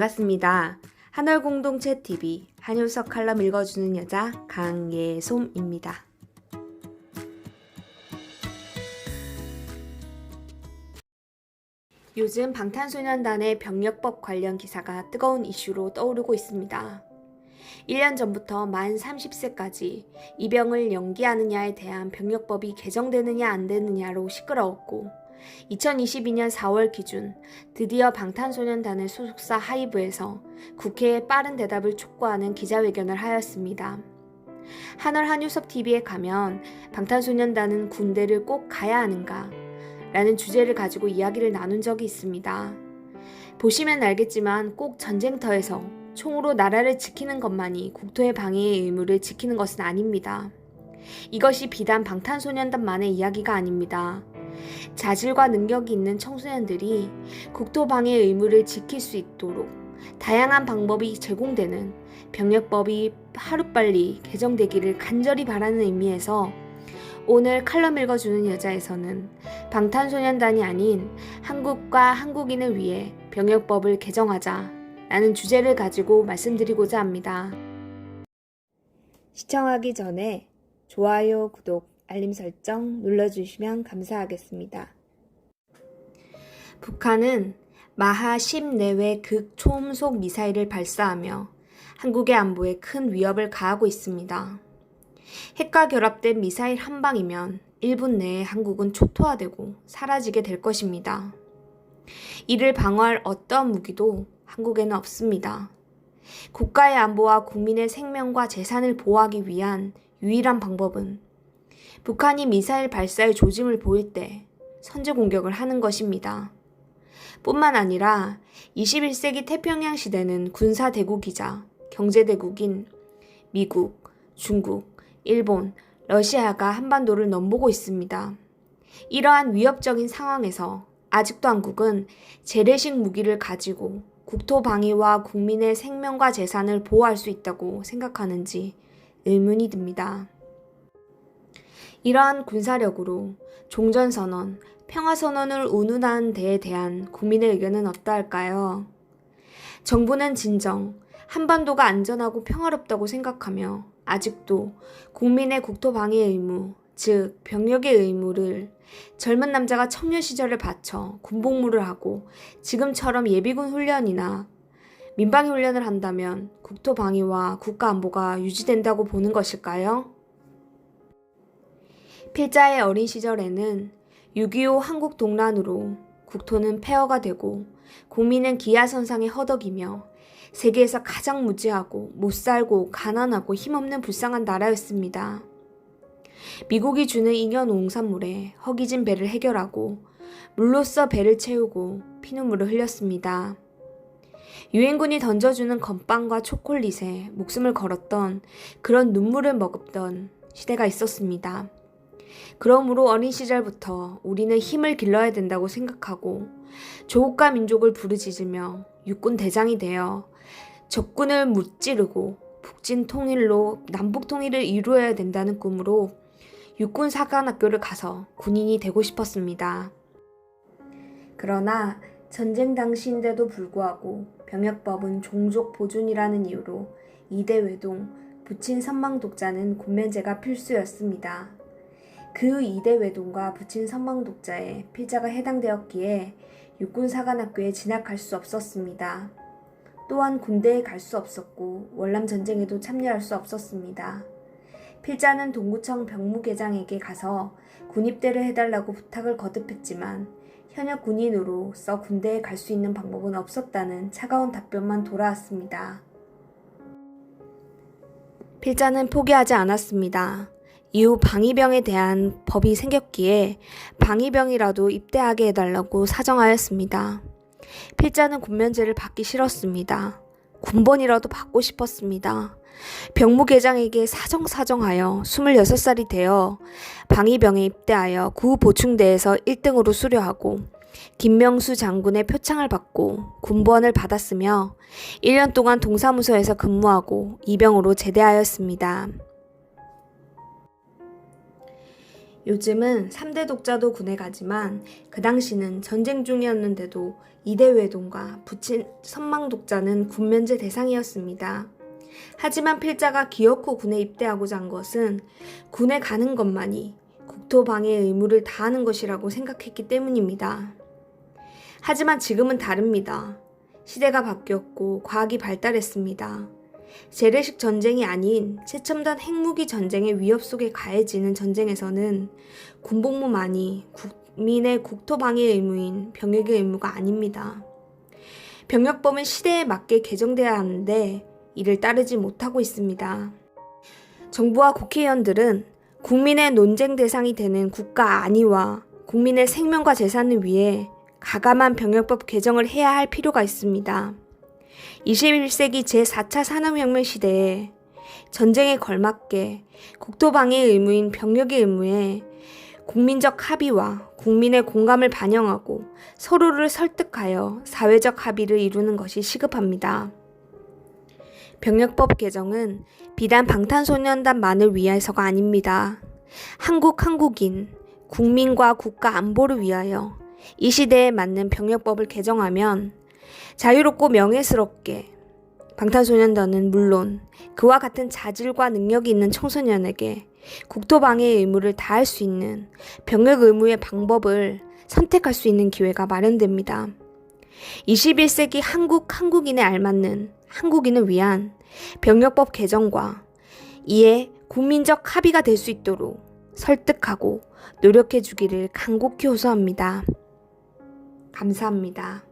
반갑습니다. 한월공동체TV 한효석 칼럼 읽어주는 여자 강예솜입니다. 요즘 방탄소년단의 병역법 관련 기사가 뜨거운 이슈로 떠오르고 있습니다. 1년 전부터 만 30세까지 입영을 연기하느냐에 대한 병역법이 개정되느냐 안 되느냐로 시끄러웠고 2022년 4월 기준 드디어 방탄소년단의 소속사 하이브에서 국회에 빠른 대답을 촉구하는 기자회견을 하였습니다. 한월 한효섭TV에 가면 방탄소년단은 군대를 꼭 가야 하는가? 라는 주제를 가지고 이야기를 나눈 적이 있습니다. 보시면 알겠지만 꼭 전쟁터에서 총으로 나라를 지키는 것만이 국토의 방위의 의무를 지키는 것은 아닙니다. 이것이 비단 방탄소년단만의 이야기가 아닙니다. 자질과 능력이 있는 청소년들이 국토 방위의 의무를 지킬 수 있도록 다양한 방법이 제공되는 병역법이 하루빨리 개정되기를 간절히 바라는 의미에서 오늘 칼럼 읽어주는 여자에서는 방탄소년단이 아닌 한국과 한국인을 위해 병역법을 개정하자 라는 주제를 가지고 말씀드리고자 합니다. 시청하기 전에 좋아요, 구독, 알림 설정 눌러주시면 감사하겠습니다. 북한은 마하 10 내외 극초음속 미사일을 발사하며 한국의 안보에 큰 위협을 가하고 있습니다. 핵과 결합된 미사일 한 방이면 1분 내에 한국은 초토화되고 사라지게 될 것입니다. 이를 방어할 어떠한 무기도 한국에는 없습니다. 국가의 안보와 국민의 생명과 재산을 보호하기 위한 유일한 방법은 북한이 미사일 발사의 조짐을 보일 때 선제 공격을 하는 것입니다. 뿐만 아니라 21세기 태평양 시대는 군사 대국이자 경제 대국인 미국, 중국, 일본, 러시아가 한반도를 넘보고 있습니다. 이러한 위협적인 상황에서 아직도 한국은 재래식 무기를 가지고 국토 방위와 국민의 생명과 재산을 보호할 수 있다고 생각하는지 의문이 듭니다. 이러한 군사력으로 종전선언, 평화선언을 운운한 데에 대한 국민의 의견은 어떠할까요? 정부는 진정 한반도가 안전하고 평화롭다고 생각하며 아직도 국민의 국토 방위의 의무, 즉 병역의 의무를 젊은 남자가 청년 시절을 바쳐 군복무를 하고 지금처럼 예비군 훈련이나 민방위 훈련을 한다면 국토 방위와 국가 안보가 유지된다고 보는 것일까요? 필자의 어린 시절에는 6.25 한국 동란으로 국토는 폐허가 되고 국민은 기아선상에 허덕이며 세계에서 가장 무지하고 못살고 가난하고 힘없는 불쌍한 나라였습니다. 미국이 주는 잉여 농산물에 허기진 배를 해결하고 물로써 배를 채우고 피눈물을 흘렸습니다. 유엔군이 던져주는 건빵과 초콜릿에 목숨을 걸었던 그런 눈물을 머금던 시대가 있었습니다. 그러므로 어린 시절부터 우리는 힘을 길러야 된다고 생각하고 조국과 민족을 부르짖으며 육군 대장이 되어 적군을 무찌르고 북진 통일로 남북 통일을 이루어야 된다는 꿈으로 육군 사관학교를 가서 군인이 되고 싶었습니다. 그러나 전쟁 당시인데도 불구하고 병역법은 종족 보존이라는 이유로 이대 외동, 부친 선망 독자는 군면제가 필수였습니다. 그 이대 외동과 부친 선망 독자에 필자가 해당되었기에 육군 사관학교에 진학할 수 없었습니다. 또한 군대에 갈 수 없었고 월남 전쟁에도 참여할 수 없었습니다. 필자는 동구청 병무계장에게 가서 군입대를 해달라고 부탁을 거듭했지만 현역 군인으로서 군대에 갈 수 있는 방법은 없었다는 차가운 답변만 돌아왔습니다. 필자는 포기하지 않았습니다. 이후 방위병에 대한 법이 생겼기에 방위병이라도 입대하게 해달라고 사정하였습니다. 필자는 군면제를 받기 싫었습니다. 군번이라도 받고 싶었습니다. 병무계장에게 사정하여 26살이 되어 방위병에 입대하여 구보충대에서 1등으로 수료하고 김명수 장군의 표창을 받고 군번을 받았으며 1년 동안 동사무소에서 근무하고 이병으로 제대하였습니다. 요즘은 3대 독자도 군에 가지만 그 당시는 전쟁 중이었는데도 이대외동과 부친 선망 독자는 군면제 대상이었습니다. 하지만 필자가 기어코 군에 입대하고자 한 것은 군에 가는 것만이 국토 방해 의무를 다하는 것이라고 생각했기 때문입니다. 하지만 지금은 다릅니다. 시대가 바뀌었고 과학이 발달했습니다. 재래식 전쟁이 아닌 최첨단 핵무기 전쟁의 위협 속에 가해지는 전쟁에서는 군복무만이 국민의 국토 방해 의무인 병역의 의무가 아닙니다. 병역법은 시대에 맞게 개정돼야 하는데 이를 따르지 못하고 있습니다. 정부와 국회의원들은 국민의 논쟁 대상이 되는 국가 안위와 국민의 생명과 재산을 위해 가감한 병역법 개정을 해야 할 필요가 있습니다. 21세기 제4차 산업혁명 시대에 전쟁에 걸맞게 국토방해 의무인 병역의 의무에 국민적 합의와 국민의 공감을 반영하고 서로를 설득하여 사회적 합의를 이루는 것이 시급합니다. 병역법 개정은 비단 방탄소년단만을 위해서가 아닙니다. 한국인, 국민과 국가 안보를 위하여 이 시대에 맞는 병역법을 개정하면 자유롭고 명예스럽게 방탄소년단은 물론 그와 같은 자질과 능력이 있는 청소년에게 국토방해의 의무를 다할 수 있는 병역 의무의 방법을 선택할 수 있는 기회가 마련됩니다. 21세기 한국인에 알맞는 한국인을 위한 병역법 개정과 이에 국민적 합의가 될 수 있도록 설득하고 노력해 주기를 간곡히 호소합니다. 감사합니다.